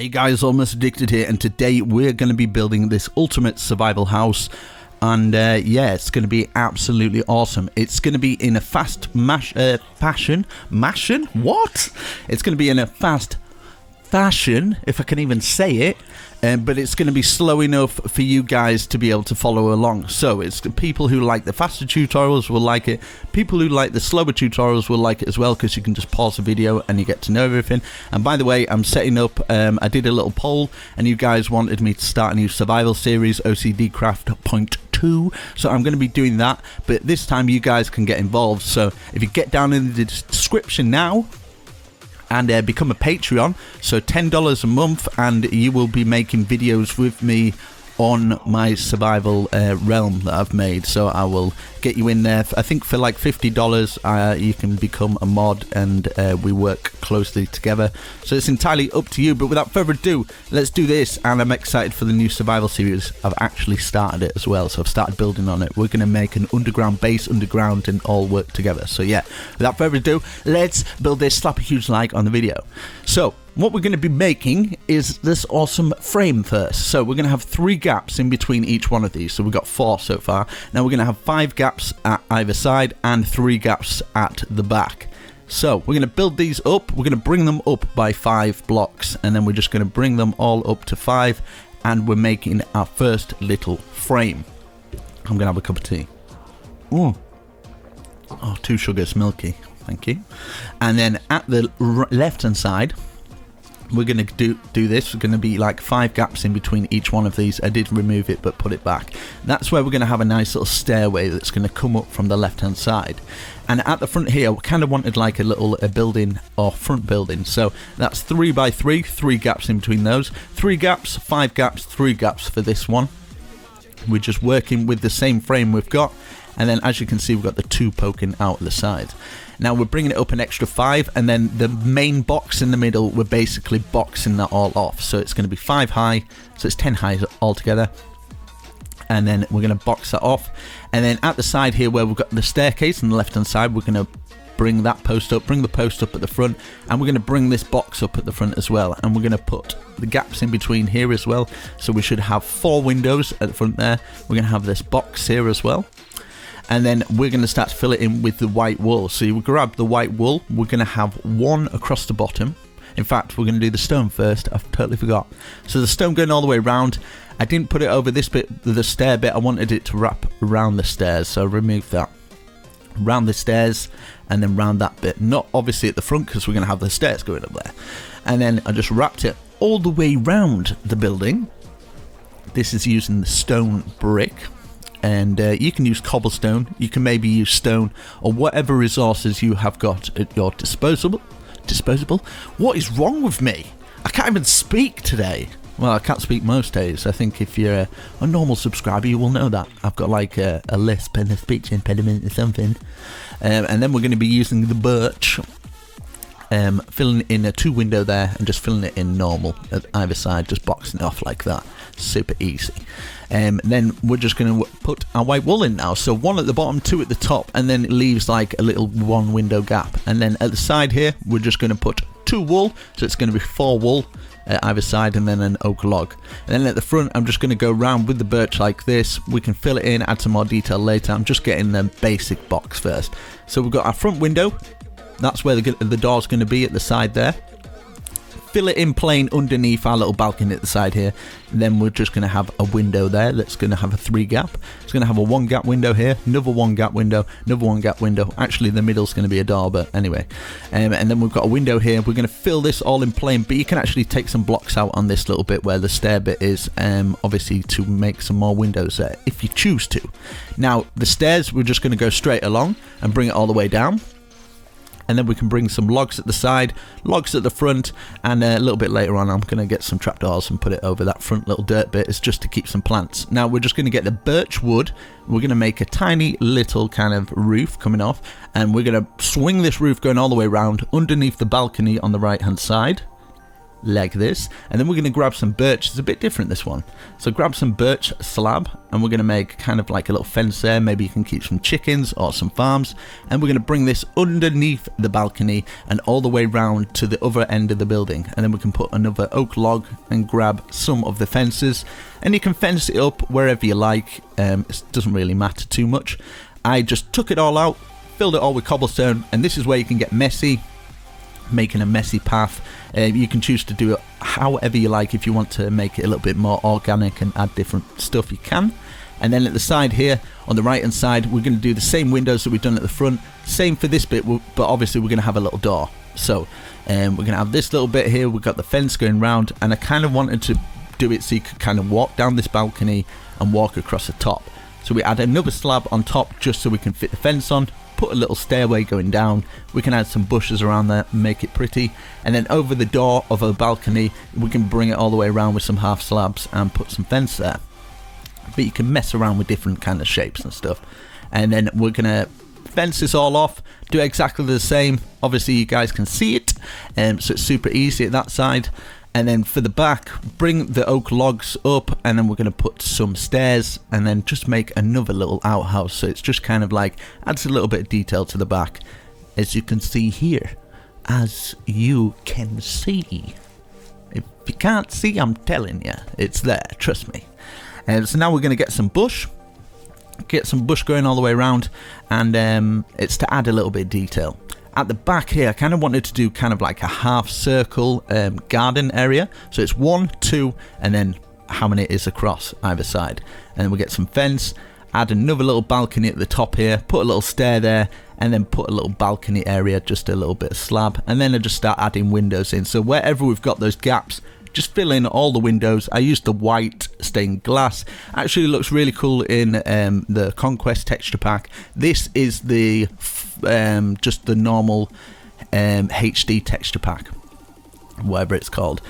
Hey guys, Almost Addicted here, and today we're going to be building this ultimate survival house, and yeah, it's going to be absolutely awesome. It's going to be in a fast fashion. What? It's going to be in a fast fashion, if I can even say it, but it's going to be slow enough for you guys to be able to follow along. So it's people who like the faster tutorials will like it. People who like the slower tutorials will like it as well, because you can just pause the video and you get to know everything. And by the way, I'm setting up, I did a little poll and you guys wanted me to start a new survival series, OCD Craft Point 2. So I'm going to be doing that, but this time you guys can get involved. So if you get down in the description now and become a Patreon, so $10 a month, and you will be making videos with me on my survival realm that I've made. So I will get you in there. I think for like $50 you can become a mod, and we work closely together. So it's entirely up to you, but without further ado, let's do this. And I'm excited for the new survival series. I've actually started it as well, so I've started building on it. We're going to make an underground base underground and all work together. So yeah, without further ado, let's build this. Slap a huge like on the video. So what we're going to be making is this awesome frame first. So we're going to have 3 gaps in between each one of these. So we've got 4 so far. Now we're going to have 5 gaps at either side and 3 gaps at the back. So we're going to build these up. We're going to bring them up by 5 blocks, and then we're just going to bring them all up to 5, and we're making our first little frame. I'm going to have a cup of tea. Ooh. Oh, 2 sugars, milky. Thank you. And then at the left hand side, we're going to do this. We're going to be like 5 gaps in between each one of these. I did remove it but put it back. That's where we're going to have a nice little stairway that's going to come up from the left hand side. And at the front here, we kind of wanted like a little building or front building. So that's 3 by 3, 3 gaps in between those. 3 gaps, 5 gaps, 3 gaps for this one. We're just working with the same frame we've got. And then as you can see, we've got the 2 poking out the sides. Now we're bringing it up an extra 5, and then the main box in the middle, we're basically boxing that all off. So it's going to be 5 high, so it's 10 high altogether. And then we're going to box that off. And then at the side here where we've got the staircase on the left hand side, we're going to bring that post up, bring the post up at the front, and we're going to bring this box up at the front as well. And we're going to put the gaps in between here as well. So we should have 4 windows at the front there. We're going to have this box here as well. And then we're going to start to fill it in with the white wool. So you grab the white wool. We're going to have 1 across the bottom. In fact, we're going to do the stone first. I've totally forgot. So the stone going all the way around. I didn't put it over this bit, the stair bit. I wanted it to wrap around the stairs. So I removed that. Round the stairs and then round that bit. Not obviously at the front, because we're going to have the stairs going up there. And then I just wrapped it all the way round the building. This is using the stone brick. And you can use cobblestone, you can maybe use stone, or whatever resources you have got at your disposal. What is wrong with me? I can't even speak today. Well, I can't speak most days. I think if you're a normal subscriber, you will know that. I've got like a lisp and a speech impediment or something. And then we're going to be using the birch, filling in a 2 window there, and just filling it in normal at either side, just boxing it off like that. Super easy. Then we're just going to put our white wool in now. So 1 at the bottom, 2 at the top, and then it leaves like a little 1 window gap. And then at the side here, we're just going to put 2 wool. So it's going to be 4 wool at either side, and then an oak log. And then at the front, I'm just going to go around with the birch like this. We can fill it in, add some more detail later. I'm just getting the basic box first. So we've got our front window. That's where the door's going to be at the side there. Fill it in plain underneath our little balcony at the side here. And then we're just going to have a window there that's going to have a 3 gap. It's going to have a 1 gap window here, another 1 gap window, another 1 gap window. Actually, the middle's going to be a door, but anyway. And then we've got a window here. We're going to fill this all in plain, but you can actually take some blocks out on this little bit where the stair bit is, obviously to make some more windows there, if you choose to. Now, the stairs, we're just going to go straight along and bring it all the way down. And then we can bring some logs at the side, logs at the front, and a little bit later on I'm going to get some trapdoors and put it over that front little dirt bit. It's just to keep some plants. Now we're just going to get the birch wood. We're going to make a tiny little kind of roof coming off, and we're going to swing this roof going all the way around underneath the balcony on the right hand side. like this, and then we're going to grab some birch. It's a bit different, this one. So grab some birch slab, and we're going to make kind of like a little fence there. Maybe you can keep some chickens or some farms, and we're going to bring this underneath the balcony and all the way round to the other end of the building, and then we can put another oak log and grab some of the fences, and you can fence it up wherever you like. It doesn't really matter too much. I just took it all out, filled it all with cobblestone, and this is where you can get messy, making a messy path. You can choose to do it however you like. If you want to make it a little bit more organic and add different stuff, you can. And then at the side here, on the right hand side, we're going to do the same windows that we've done at the front. Same for this bit, but obviously we're going to have a little door. So we're going to have this little bit here. We've got the fence going round, and I kind of wanted to do it so you could kind of walk down this balcony and walk across the top. So we add another slab on top just so we can fit the fence on. Put a little stairway going down. We can add some bushes around there and make it pretty, and then over the door of a balcony we can bring it all the way around with some half slabs and put some fence there. But you can mess around with different kind of shapes and stuff, and then we're gonna fence this all off, do exactly the same. Obviously you guys can see it, so it's super easy at that side. And then for the back, bring the oak logs up, and then we're going to put some stairs, and then just make another little outhouse. So it's just kind of like adds a little bit of detail to the back, as you can see here. As you can see. If you can't see, I'm telling you, it's there, trust me. So now we're going to get some bush. Get some bush going all the way around, and it's to add a little bit of detail. At the back here, I kind of wanted to do kind of like a half circle garden area. So it's 1, 2, and then how many it is across either side. And then we get some fence, add another little balcony at the top here, put a little stair there, and then put a little balcony area, just a little bit of slab. And then I just start adding windows in. So wherever we've got those gaps, just fill in all the windows. I used the white stained glass. Actually looks really cool in the Conquest texture pack. This is the just the normal HD texture pack, whatever it's called.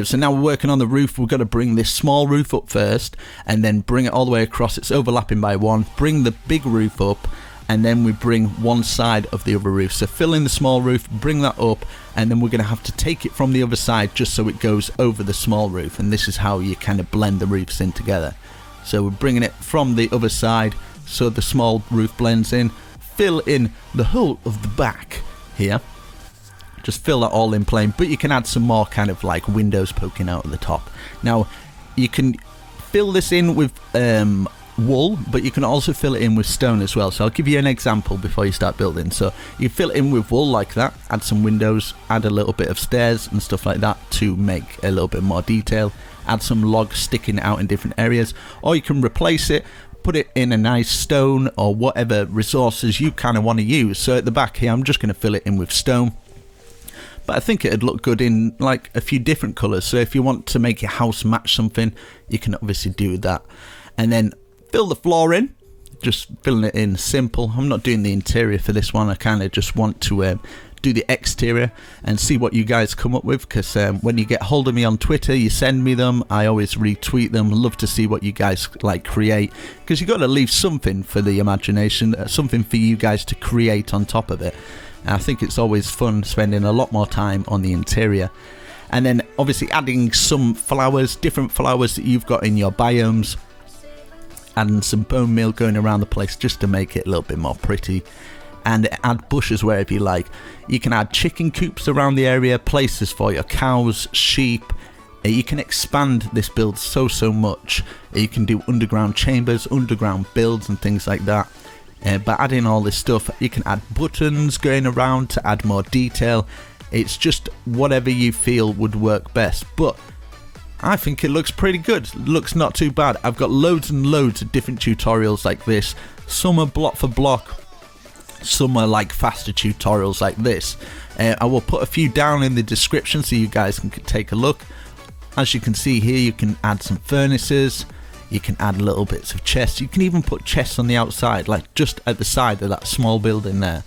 So now we're working on the roof. We've got to bring this small roof up first, and then bring it all the way across. It's overlapping by one. Bring the big roof up, and then we bring one side of the other roof. So fill in the small roof, bring that up, and then we're going to have to take it from the other side just so it goes over the small roof. And this is how you kind of blend the roofs in together. So we're bringing it from the other side so the small roof blends in. Fill in the whole of the back here. Just fill that all in plain, but you can add some more kind of like windows poking out at the top. Now you can fill this in with wool, but you can also fill it in with stone as well. So I'll give you an example before you start building. So you fill it in with wool like that, add some windows, add a little bit of stairs and stuff like that to make a little bit more detail, add some logs sticking out in different areas, or you can replace it, put it in a nice stone or whatever resources you kind of want to use. So at the back here I'm just going to fill it in with stone, but I think it'd look good in like a few different colours. So if you want to make your house match something, you can obviously do that. And then fill the floor in, just filling it in simple. I'm not doing the interior for this one. I kind of just want to do the exterior and see what you guys come up with, because when you get hold of me on Twitter, you send me them, I always retweet them. Love to see what you guys like create, because you got to leave something for the imagination, something for you guys to create on top of it. And I think it's always fun spending a lot more time on the interior. And then obviously adding some flowers, different flowers that you've got in your biomes, adding some bone meal going around the place just to make it a little bit more pretty. And add bushes wherever you like. You can add chicken coops around the area, places for your cows, sheep. You can expand this build so much. You can do underground chambers, underground builds and things like that. By adding all this stuff, you can add buttons going around to add more detail. It's just whatever you feel would work best, but I think it looks pretty good. It looks not too bad. I've got loads and loads of different tutorials like this. Some are block for block, some are like faster tutorials like this. I will put a few down in the description so you guys can take a look. As you can see here, you can add some furnaces, you can add little bits of chests, you can even put chests on the outside, like just at the side of that small building there.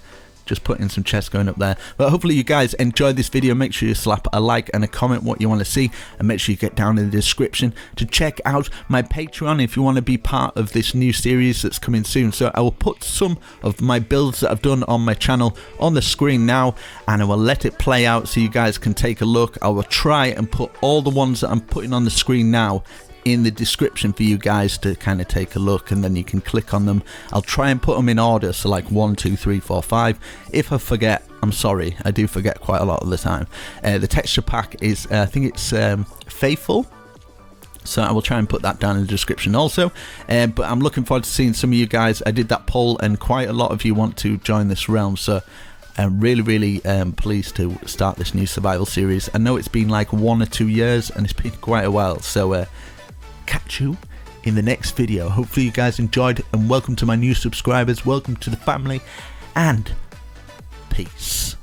just putting some chests going up there. But hopefully you guys enjoyed this video. Make sure you slap a like and a comment what you want to see, and make sure you get down in the description to check out my Patreon if you want to be part of this new series that's coming soon. So I will put some of my builds that I've done on my channel on the screen now, and I will let it play out so you guys can take a look. I will try and put all the ones that I'm putting on the screen now in the description for you guys to kind of take a look, and then you can click on them. I'll try and put them in order, so like 1, 2, 3, 4, 5. If I forget, I'm sorry, I do forget quite a lot of the time. The texture pack is I think it's Faithful, so I will try and put that down in the description also. But I'm looking forward to seeing some of you guys. I did that poll and quite a lot of you want to join this realm, so I'm really pleased to start this new survival series. I know it's been like 1 or 2 years and it's been quite a while, so catch you in the next video. Hopefully you guys enjoyed, and welcome to my new subscribers, welcome to the family, and peace.